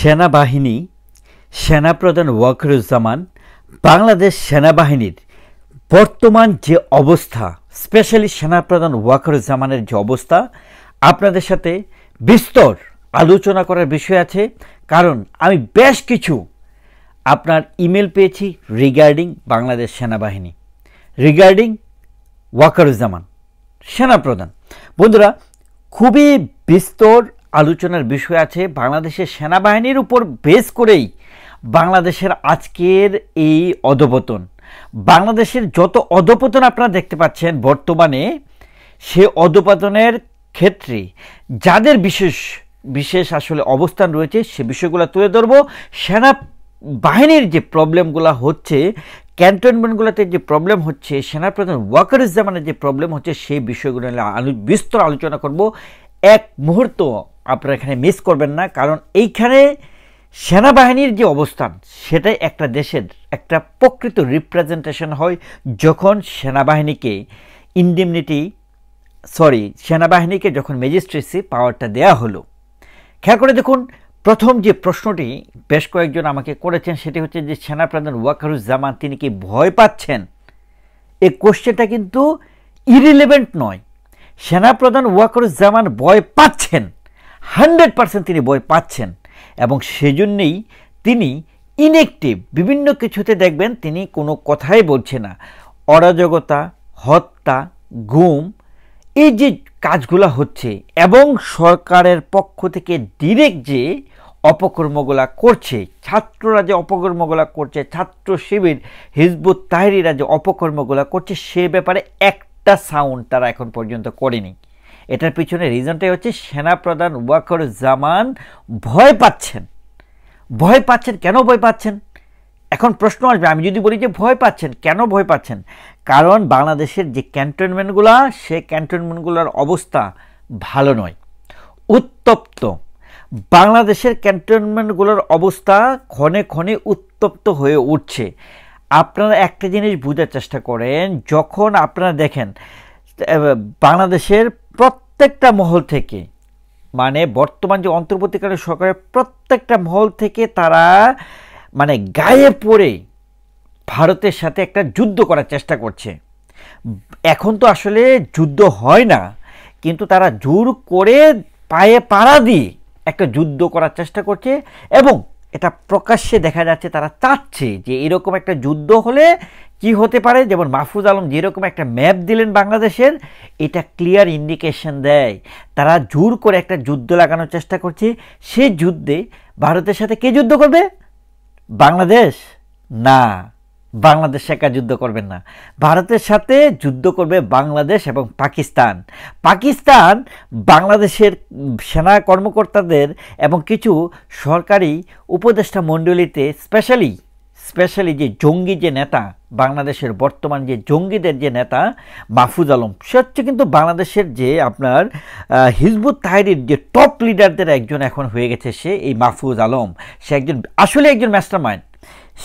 সেনাবাহিনী, সেনাপ্রধান ওয়াকারুজ্জামান বাংলাদেশ সেনাবাহিনীর বর্তমান যে অবস্থা, স্পেশালি সেনাপ্রধান ওয়াকারুজ্জামানের যে অবস্থা, আপনাদের সাথে বিস্তর আলোচনা করার বিষয় আছে। কারণ আমি বেশ কিছু আপনার ইমেল পেয়েছি রিগার্ডিং বাংলাদেশ সেনাবাহিনী, রিগার্ডিং ওয়াকারুজ্জামান সেনাপ্রধান। বন্ধুরা, খুবই বিস্তর আলোচনার বিষয় আছে বাংলাদেশের সেনাবাহিনীর উপর বেস করেই বাংলাদেশের আজকের এই অধঃপতন। বাংলাদেশের যত অধঃপতন আপনারা দেখতে পাচ্ছেন বর্তমানে, সে অধঃপতনের ক্ষেত্রে যাদের বিশেষ বিশেষ আসলে অবস্থান রয়েছে সে বিষয়গুলো তুলে ধরবো। সেনাবাহিনীর যে প্রবলেমগুলো হচ্ছে, ক্যান্টনমেন্টগুলোতে যে প্রবলেম হচ্ছে, সেনাপ্রধান ওয়াকারুজ্জামানের যে প্রবলেম হচ্ছে, সেই বিষয়গুলো নিয়ে বিস্তর আলোচনা করব। এক মুহূর্ত আপনারা এখানে মিস করবেন না, কারণ এইখানে সেনাবাহিনীর যে অবস্থান সেটাই একটা দেশের একটা প্রকৃত রিপ্রেজেন্টেশন হয় যখন সেনাবাহিনীকে যখন ম্যাজিস্ট্রেসি পাওয়ারটা দেয়া হলো। খেয়াল করে দেখুন, প্রথম যে প্রশ্নটি বেশ কয়েকজন আমাকে করেছেন সেটি হচ্ছে যে সেনাপ্রধান ওয়াকারুজ্জামান তিনি কি ভয় পাচ্ছেন? এই কোশ্চেনটা কিন্তু ইরিলেভেন্ট নয়। সেনাপ্রধান ওয়াকারুজ্জামান ভয় পাচ্ছেন, 100% তিনি ভয় পাচ্ছেন, এবং সেজন্যই তিনি ইনঅ্যাক্টিভ। বিভিন্ন কিছুতে দেখবেন তিনি কোনো কথাই বলছে না। অরাজকতা, হত্যা, গুম, এই যে কাজগুলো হচ্ছে এবং সরকারের পক্ষ থেকে ডিরেক্ট যে অপকর্মগুলা করছে, ছাত্ররা যে অপকর্মগুলা করছে, ছাত্র শিবির, হিজবুত তাহরিরা যে অপকর্মগুলা করছে, সে ব্যাপারে একটা সাউন্ড তারা এখন পর্যন্ত করেনি। এটার পিছনে রিজনটাই হচ্ছে সেনাপ্রধান ওয়াকারুজ্জামান ভয় পাচ্ছেন। ভয় পাচ্ছেন কেন? ভয় পাচ্ছেন এখন প্রশ্ন আসবে, আমি যদি বলি যে ভয় পাচ্ছেন কেন ভয় পাচ্ছেন, কারণ বাংলাদেশের যে ক্যান্টনমেন্টগুলো, সে ক্যান্টনমেন্টগুলোর অবস্থা ভালো নয়, উত্তপ্ত। বাংলাদেশের ক্যান্টনমেন্টগুলোর অবস্থা ক্ষণে ক্ষণে উত্তপ্ত হয়ে উঠছে। আপনারা একটা জিনিস বোঝার চেষ্টা করেন, যখন আপনারা দেখেন বাংলাদেশের প্রত্যেকটা মহল থেকে, মানে বর্তমান যে অন্তর্বর্তীকালীন সরকারের প্রত্যেকটা মহল থেকে তারা মানে গায়ে পড়ে ভারতের সাথে একটা যুদ্ধ করার চেষ্টা করছে। এখন তো আসলে যুদ্ধ হয় না, কিন্তু তারা জোর করে পায়ে পাড়া দিয়ে একটা যুদ্ধ করার চেষ্টা করছে, এবং এটা প্রকাশ্যে দেখা যাচ্ছে তারা চাচ্ছে যে এরকম একটা যুদ্ধ হলে কি হতে পারে। যেমন মাহফুজ আলম যেরকম একটা ম্যাপ দিলেন বাংলাদেশের, এটা ক্লিয়ার ইন্ডিকেশন দেয় তারা জোর করে একটা যুদ্ধ লাগানোর চেষ্টা করছে। সেই যুদ্ধে ভারতের সাথে কে যুদ্ধ করবে? বাংলাদেশ না, বাংলাদেশ একা যুদ্ধ করবেন না। ভারতের সাথে যুদ্ধ করবে বাংলাদেশ এবং পাকিস্তান। পাকিস্তান বাংলাদেশের সেনা কর্মকর্তাদের এবং কিছু সরকারি উপদেষ্টা মণ্ডলীতে স্পেশালি যে জঙ্গি যে নেতা, বাংলাদেশের বর্তমান যে জঙ্গিদের যে নেতা মাহফুজ আলম, সে হচ্ছে কিন্তু বাংলাদেশের যে আপনার হিজবুত তাহরির যে টপ লিডারদের একজন এখন হয়ে গেছে সে, এই মাহফুজ আলম। সে আসলে একজন মাস্টারমাইন্ড।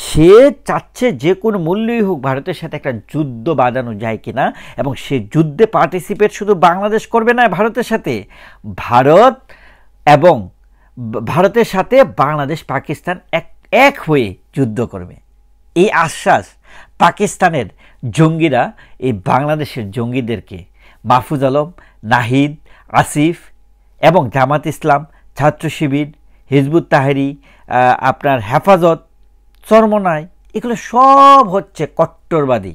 সে চাচ্ছে যে কোনো মূল্যই হোক ভারতের সাথে একটা যুদ্ধ বাঁধানো যায় কিনা, এবং সে যুদ্ধে পার্টিসিপেট শুধু বাংলাদেশ করবে না, ভারতের সাথে ভারতের সাথে বাংলাদেশ পাকিস্তান এক হয়ে যুদ্ধ করবে। এই আশ্বাস পাকিস্তানের জঙ্গিরা এই বাংলাদেশের জঙ্গিদেরকে, মাহফুজ আলম, নাহিদ, আসিফ এবং জামাত ইসলাম, ছাত্র শিবির, হিজবুত তাহরি, আপনার হেফাজত, চরমনাই, এগুলো সব হচ্ছে কট্টরবাদী।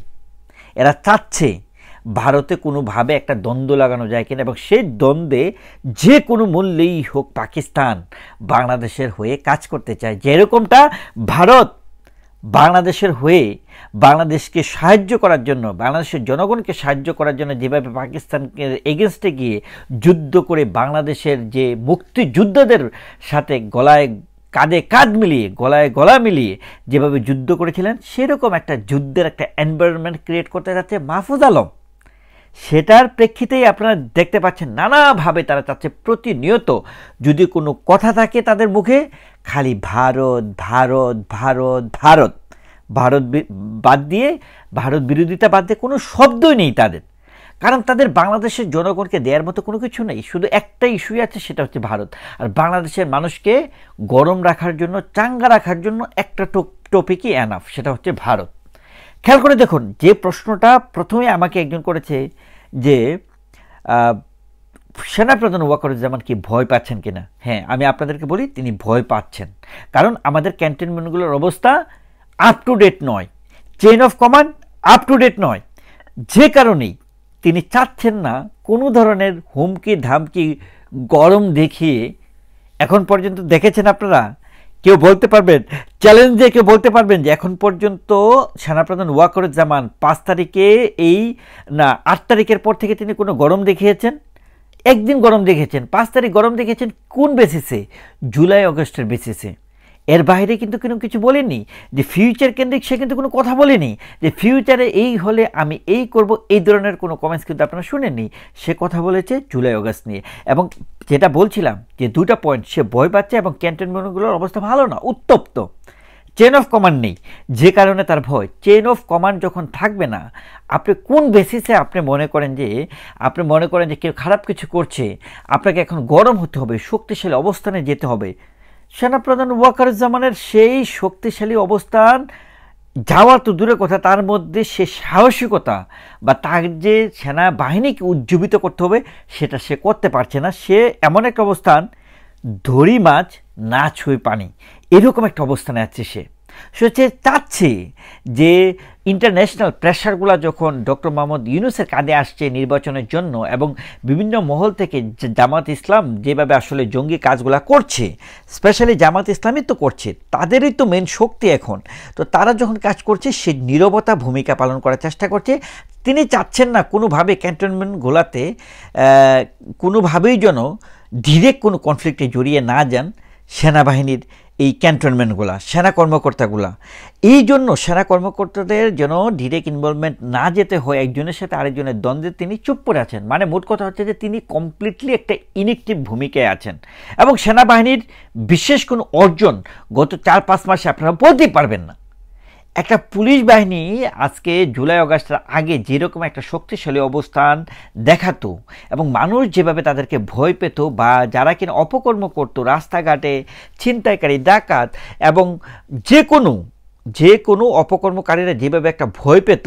এরা চাচ্ছে ভারতে কোনোভাবে একটা দ্বন্দ্ব লাগানো যায় কিনা, এবং সেই দ্বন্দ্বে যে কোনো মূল্যেই হোক পাকিস্তান বাংলাদেশের হয়ে কাজ করতে চায়। যেরকমটা ভারত বাংলাদেশের হয়ে বাংলাদেশকে সাহায্য করার জন্য, বাংলাদেশের জনগণকে সাহায্য করার জন্য যেভাবে পাকিস্তানকে এগেনস্টে গিয়ে যুদ্ধ করে বাংলাদেশের যে মুক্তিযোদ্ধাদের সাথে কাঁধে কাঁধ মিলিয়ে, গলায় গলা মিলিয়ে যেভাবে যুদ্ধ করেছিলেন, সেরকম একটা যুদ্ধের একটা এনভায়রনমেন্ট ক্রিয়েট করতে যাচ্ছে মাহফুজ আলম। সেটার প্রেক্ষিতেই আপনারা দেখতে পাচ্ছেন নানাভাবে তারা চাচ্ছে প্রতিনিয়ত যদি কোনো কথা থাকে তাদের মুখে, খালি ভারত ভারত ভারত ভারত, ভারত বাদ দিয়ে, ভারত বিরোধিতা বাদ দিয়ে কোনো শব্দই নেই তাদের। কারণ তাদের বাংলাদেশের জনগণকে দেওয়ার মতো কোনো কিছু নেই, শুধু একটা ইস্যুই আছে, সেটা হচ্ছে ভারত। আর বাংলাদেশের মানুষকে গরম রাখার জন্য, চাঙ্গা রাখার জন্য একটা টপিকই এনাফ, সেটা হচ্ছে ভারত। খেয়াল করে দেখুন, যে প্রশ্নটা প্রথমে আমাকে একজন করেছে যে সেনাপ্রধান ওয়াকারুজ্জামান কি ভয় পাচ্ছেন কিনা, হ্যাঁ আমি আপনাদেরকে বলি তিনি ভয় পাচ্ছেন। কারণ আমাদের ক্যান্টনমেন্টগুলোর অবস্থা আপ টু ডেট নয়, chain of command up to date নয়, যে কারণেই তিনি চাচ্ছেন না কোনো ধরনের হুমকি ধামকি গরম দেখিয়ে। এখন পর্যন্ত দেখেছেন আপনারা, কেউ বলতে পারবেন, চ্যালেঞ্জ দিয়ে কেউ বলতে পারবেন যে এখন পর্যন্ত সেনাপ্রধান ওয়াকারুজ্জামান 5 তারিখে না 8 তারিখের পর থেকে তিনি কোনো গরম দেখিয়েছেন? একদিন গরম দেখেছেন। 5 তারিখ গরম দেখেছেন কোন বেসিসে? জুলাই অগস্টের বেসিসে। এর বাইরে কিন্তু কোনো কিছু বলেনি যে ফিউচার কেন্দ্রিক, সে কিন্তু কোনো কথা বলেনি যে ফিউচারে এই হলে আমি এই করব, এই ধরনের কোনো কমেন্টস কিন্তু আপনারা শুনেননি। সে কথা বলেছে জুলাই অগস্ট নিয়ে। এবং যেটা বলছিলাম যে দুটা পয়েন্ট, সে ভয় পাচ্ছে এবং ক্যান্টনমেন্টগুলোর অবস্থা ভালো না, উত্তপ্ত, চেন অফ কমান্ড নেই, যে কারণে তার ভয়। চেন অফ কমান্ড যখন থাকবে না, আপনি কোন বেসিসে আপনি মনে করেন যে কেউ খারাপ কিছু করছে, আপনাকে এখন গরম হতে হবে, শক্তিশালী অবস্থানে যেতে হবে? সেনাপ্রধান ওয়াকারুজ্জামানের সেই শক্তিশালী অবস্থান যাওয়া তো দূরের কথা, তার মধ্যে সে সাহসিকতা বা তার যে সেনাবাহিনীকে উজ্জীবিত করতে হবে, সেটা সে করতে পারছে না। সে এমন একটা অবস্থান, ধরি মাছ না ছুঁই পানি, এরকম একটা অবস্থানে আছে সে। সে চাচ্ছে যে ইন্টারন্যাশনাল প্রেশারগুলো যখন ডক্টর মোহাম্মদ ইউনূসের কাঁধে আসছে নির্বাচনের জন্য, এবং বিভিন্ন মহল থেকে জামাত ইসলাম যেভাবে আসলে জঙ্গি কাজগুলো করছে, স্পেশালি জামাত ইসলামই তো করছে, তাদেরই তো মেন শক্তি এখন। তো তারা যখন কাজ করছে, সে নীরবতা ভূমিকা পালন করার চেষ্টা করছে। তিনি চাচ্ছেন না কোনোভাবে ক্যান্টনমেন্টগুলোতে কোনোভাবেই যেন ডিরেক্ট কোনো কনফ্লিক্টে জড়িয়ে না যান সেনাবাহিনীর এই ক্যান্টনমেন্টগুলা, সেনা কর্মকর্তাগুলা। এই জন্য সেনা কর্মকর্তাদের যেন ডিরেক্ট ইনভলভমেন্ট না যেতে হয় একজনের সাথে আরেকজনের দ্বন্দ্বে, তিনি চুপ করে আছেন। মানে মোট কথা হচ্ছে যে তিনি কমপ্লিটলি একটা ইনএক্টিভ ভূমিকায় আছেন। এবং সেনাবাহিনীর বিশেষ কোনো অর্জন গত 4-5 মাসে আপনারা বলতেই পারবেন না। একটা পুলিশ বাহিনী আজকে জুলাই অগাস্টের আগে যেরকম একটা শক্তিশালী অবস্থান দেখাতো, এবং মানুষ যেভাবে তাদেরকে ভয় পেত, বা যারা কিনা অপকর্ম করতো, রাস্তাঘাটে ছিনতাইকারী, ডাকাত এবং যে কোনো অপকর্মকারীরা যেভাবে একটা ভয় পেত,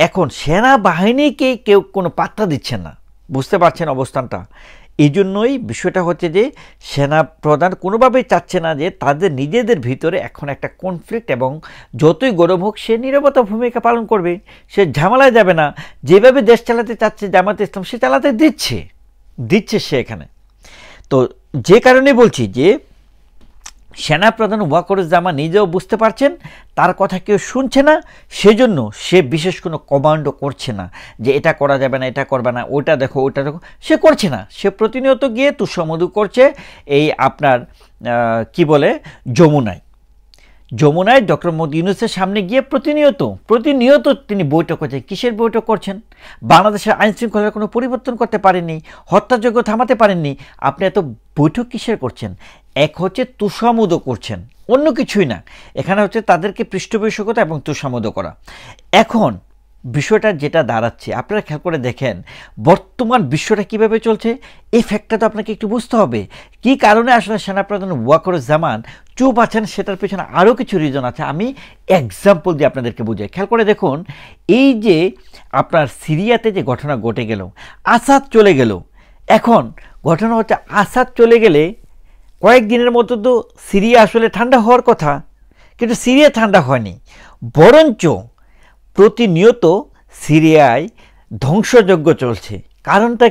এখন সেনাবাহিনীকে কেউ কোনো পাত্তা দিচ্ছে না। বুঝতে পারছেন অবস্থানটা? এই জন্যই বিষয়টা হচ্ছে যে সেনা প্রধান কোনোভাবেই চাচ্ছে না যে তাদের নিজেদের ভিতরে এখন একটা কনফ্লিক্ট, এবং যতই গরম হোক সে নীরবতা ভূমিকা পালন করবে, সে ঝামেলায় যাবে না। যেভাবে দেশ চালাতে চাচ্ছে জামাত ইসলাম, সে চালাতে দিচ্ছে সে এখানে। তো যে কারণে বলছি যে সেনাপ্রধান ওয়াকারুজ্জামান নিজেও বুঝতে পারছেন তার কথা কেউ শুনছে না, সেজন্য সে বিশেষ কোনো কমান্ডও করছে না যে এটা করা যাবে না, এটা করবে না, ওটা দেখো, ওটা দেখো, সে করছে না। সে প্রতিনিয়ত গিয়ে তুষামধু করছে এই আপনার কি বলে যমুনায় ডক্টর মোহাম্মদ ইউনূসের সামনে গিয়ে প্রতিনিয়ত তিনি বৈঠক করছেন। কিসের বৈঠক করছেন? বাংলাদেশের আইন শৃঙ্খলার কোনো পরিবর্তন করতে পারেননি, হত্যাযজ্ঞ থামাতে পারেননি, আপনি এত বৈঠক কিসের করছেন? এক হচ্ছে তুষামধু করছেন, অন্য কিছুই না। এখানে হচ্ছে তাদেরকে পৃষ্ঠপোষকতা এবং তুষামধু করা। এখন বিষয়টা যেটা দাঁড়াচ্ছে, আপনারা খেয়াল করে দেখেন বর্তমান বিশ্বটা কিভাবে চলছে, এই ফ্যাক্টটা তো আপনাকে একটু বুঝতে হবে। কি কারণে আসলে সেনাপ্রধান ওয়াকারুজ্জামান চুপ আছেন, সেটার পেছনে আরও কিছু রিজন আছে। আমি এক্সাম্পল দিয়ে আপনাদেরকে বুঝাই। খেয়াল করে দেখুন, এই যে আপনার সিরিয়াতে যে ঘটনা ঘটে গেল, আসাদ চলে গেল, এখন ঘটনা হচ্ছে আসাদ চলে গেলে কয়েকদিনের মতো তো সিরিয়া আসলে ঠান্ডা হওয়ার কথা, কিন্তু সিরিয়া ঠান্ডা হয়নি, বরঞ্চ প্রতিনিয়ত সিরিয়ায় ধ্বংসযজ্ঞ চলছে। কারণটা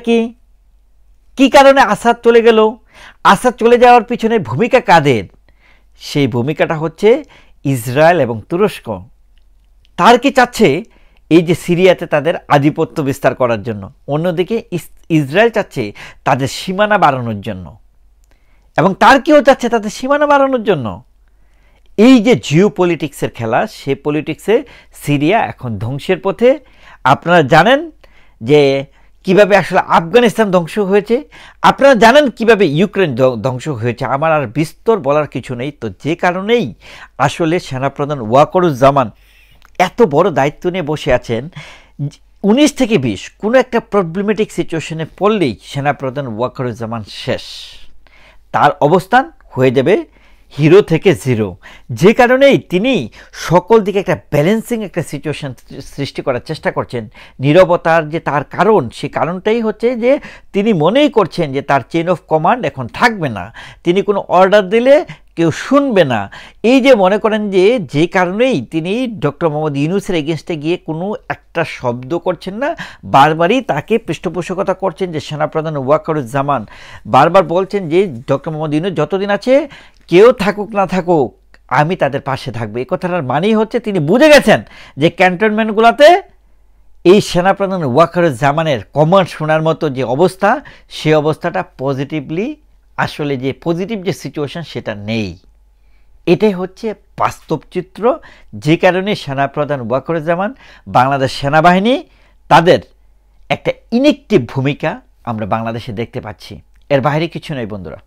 কি কারণে আসাদ চলে গেল? আসাদ চলে যাওয়ার পিছনে ভূমিকা কাদের? সেই ভূমিকাটা হচ্ছে ইসরায়েল এবং তুরস্ক। তার কি চাচ্ছে এই যে সিরিয়াতে তাদের আধিপত্য বিস্তার করার জন্য, অন্যদিকে ইসরায়েল চাচ্ছে তাদের সীমানা বাড়ানোর জন্য, এবং তার কেউ চাচ্ছে তাদের সীমানা বাড়ানোর জন্য। এই যে জিও পলিটিক্সের খেলা, সে পলিটিক্সে সিরিয়া এখন ধ্বংসের পথে। আপনারা জানেন যে কিভাবে আসলে আফগানিস্তান ধ্বংস হয়েছে, আপনারা জানেন কিভাবে ইউক্রেন ধ্বংস হয়েছে। আমার আর বিস্তর বলার কিছু নেই। তো যে কারণেই আসলে সেনাপ্রধান ওয়াকারুজ্জামান এত বড় দায়িত্ব নিয়ে বসে আছেন, 19 থেকে 20 কোনো একটা প্রবলেমেটিক সিচুয়েশনে পড়লেই সেনাপ্রধান ওয়াকারুজ্জামান শেষ, তার অবস্থান হয়ে যাবে হিরো থেকে জিরো। যে কারণেই তিনি সকল দিকে একটা ব্যালেন্সিং একটা সিচুয়েশন সৃষ্টি করার চেষ্টা করছেন। নীরবতার যে তার কারণ, সেই কারণটাই হচ্ছে যে তিনি মনেই করছেন যে তার চেইন অফ কমান্ড এখন থাকবে না, তিনি কোনো অর্ডার দিলে কেউ শুনবে না। এই যে মনে করেন যে কারণেই তিনি ডক্টর মোহাম্মদ ইউনূসের এগেনস্টে গিয়ে কোনো একটা শব্দ করছেন না, বারবারই তাকে পৃষ্ঠপোষকতা করছেন। যে সেনাপ্রধান ওয়াকারুজ্জামান বারবার বলছেন যে ডক্টর মোহাম্মদ ইউনূস যতদিন আছে, কেউ থাকুক না থাকুক, আমি তাদের পাশে থাকবো। এই কথাটার মানেই হচ্ছে তিনি বুঝে গেছেন যে ক্যান্টনমেন্টগুলোতে এই সেনাপ্রধান ওয়াকারুজ্জামানের কমান্ড শোনার মতো যে অবস্থা, সে অবস্থাটা পজিটিভলি আসলে যে পজিটিভ যে সিচুয়েশন সেটা নেই। এটাই হচ্ছে বাস্তব চিত্র। যে কারণে সেনাপ্রধান ওয়াকারুজ্জামান, বাংলাদেশ সেনাবাহিনী তাদের একটা ইনেকটিভ ভূমিকা আমরা বাংলাদেশে দেখতে পাচ্ছি। এর বাইরে কিছু নয় বন্ধুরা।